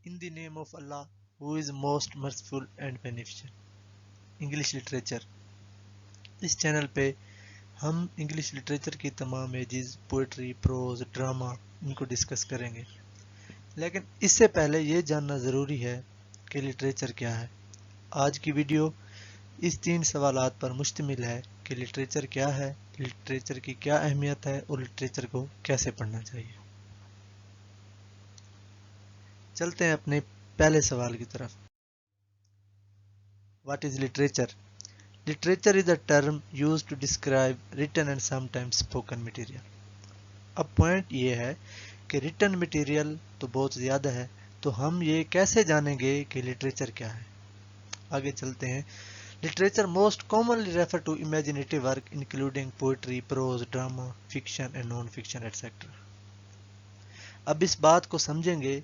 In the name of Allah, who is most merciful and beneficent. English literature. इस channel पे हम English literature की तमाम edges, poetry, prose, drama इनको discuss करेंगे। लेकिन इससे पहले ये जानना ज़रूरी है कि लिटरेचर क्या है। आज की वीडियो इस 3 सवालात पर मुश्तमिल है कि लिटरेचर क्या है, लिटरेचर की क्या अहमियत है और लिटरेचर को कैसे पढ़ना चाहिए। चलते हैं अपने पहले सवाल की तरफ। What is literature? Literature is a term used to describe written and sometimes spoken material. अब पॉइंट ये है कि रिटन मटेरियल तो बहुत ज़्यादा है, तो हम ये कैसे जानेंगे कि लिटरेचर क्या है। आगे चलते हैं। Literature most commonly refer to imaginative work including poetry, prose, drama, fiction and non fiction etcetera. अब इस बात को समझेंगे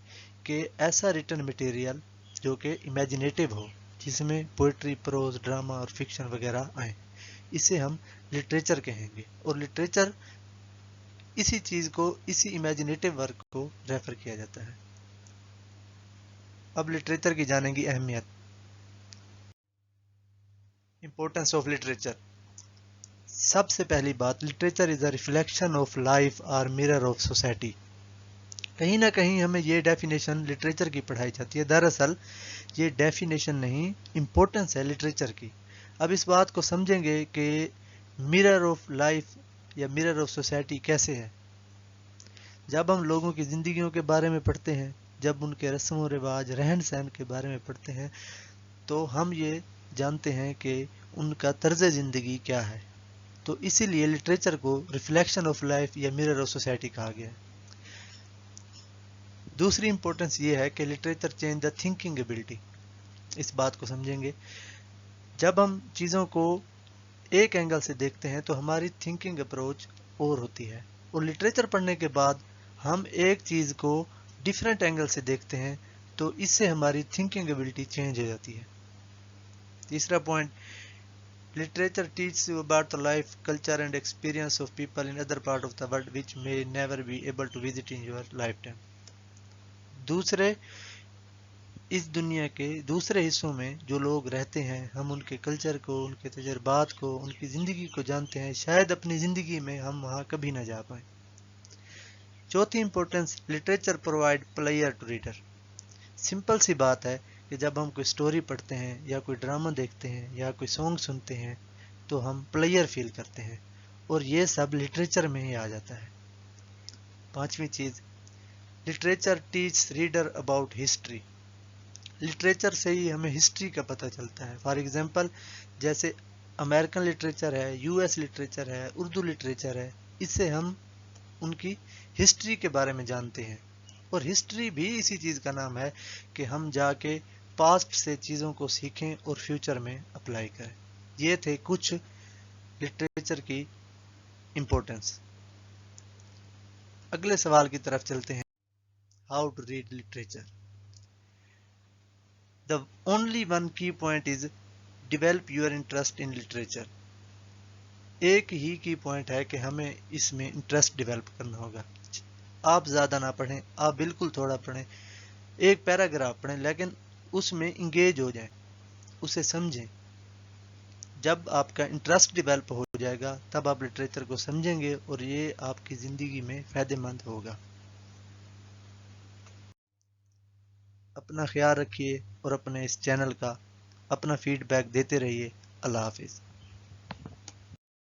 कि ऐसा रिटन मटेरियल जो कि इमेजिनेटिव हो, जिसमें पोइट्री, प्रोज, ड्रामा और फिक्शन वगैरह आए, इसे हम लिटरेचर कहेंगे। और लिटरेचर इसी चीज़ को, इसी इमेजिनेटिव वर्क को रेफर किया जाता है। अब लिटरेचर की जानेंगी अहमियत। Importance of literature. सबसे पहली बात, literature is a reflection of life और मिरर ऑफ सोसाइटी। कहीं ना कहीं हमें ये डेफिनेशन लिटरेचर की पढ़ाई जाती है। दरअसल ये डेफिनेशन नहीं, इम्पोर्टेंस है लिटरेचर की। अब इस बात को समझेंगे कि मिरर ऑफ लाइफ या मिरर ऑफ सोसाइटी कैसे है। जब हम लोगों की ज़िंदगियों के बारे में पढ़ते हैं, जब उनके रस्म व रिवाज, रहन सहन के बारे में पढ़ते हैं, तो हम ये जानते हैं कि उनका तर्ज ज़िंदगी क्या है। तो इसीलिए लिटरेचर को रिफ्लेक्शन ऑफ लाइफ या मिरर ऑफ सोसाइटी कहा गया है। दूसरी इंपॉर्टेंस ये है कि literature change the thinking ability. इस बात को समझेंगे। जब हम चीज़ों को एक एंगल से देखते हैं तो हमारी थिंकिंग अप्रोच और होती है, और लिटरेचर पढ़ने के बाद हम एक चीज़ को डिफरेंट एंगल से देखते हैं तो इससे हमारी थिंकिंग एबिलिटी चेंज हो जाती है। तीसरा point, literature teaches you about the life, culture and experience of people in other part of the world which may never be able to visit in your lifetime. दूसरे इस दुनिया के दूसरे हिस्सों में जो लोग रहते हैं, हम उनके कल्चर को, उनके तजुर्बात को, उनकी ज़िंदगी को जानते हैं, शायद अपनी ज़िंदगी में हम वहाँ कभी ना जा पाएँ। चौथी importance, literature provide player to reader. Simple सी बात है कि जब हम कोई स्टोरी पढ़ते हैं या कोई ड्रामा देखते हैं या कोई सॉन्ग सुनते हैं तो हम प्लेयर फील करते हैं, और ये सब लिटरेचर में ही आ जाता है। पांचवी चीज़, literature teach reader about history. Literature से ही हमें हिस्ट्री का पता चलता है। फॉर एग्जांपल, जैसे अमेरिकन लिटरेचर है, यूएस लिटरेचर है, उर्दू लिटरेचर है, इससे हम उनकी हिस्ट्री के बारे में जानते हैं। और हिस्ट्री भी इसी चीज़ का नाम है कि हम जाके पास्ट से चीज़ों को सीखें और फ्यूचर में अप्लाई करें। ये थे कुछ लिटरेचर की इम्पोर्टेंस। अगले सवाल की तरफ चलते हैं। How to read literature. The only one key point is develop your interest in literature. एक ही की पॉइंट है कि हमें इसमें इंटरेस्ट डेवलप करना होगा। आप ज़्यादा ना पढ़ें, आप बिल्कुल थोड़ा पढ़ें, एक पैराग्राफ पढ़ें, लेकिन उसमें इंगेज हो जाएं, उसे समझें। जब आपका इंटरेस्ट डेवलप हो जाएगा तब आप लिटरेचर को समझेंगे और ये आपकी ज़िंदगी में फ़ायदेमंद होगा। अपना ख्याल रखिए और अपने इस चैनल का अपना फीडबैक देते रहिए। अल्लाह हाफिज़।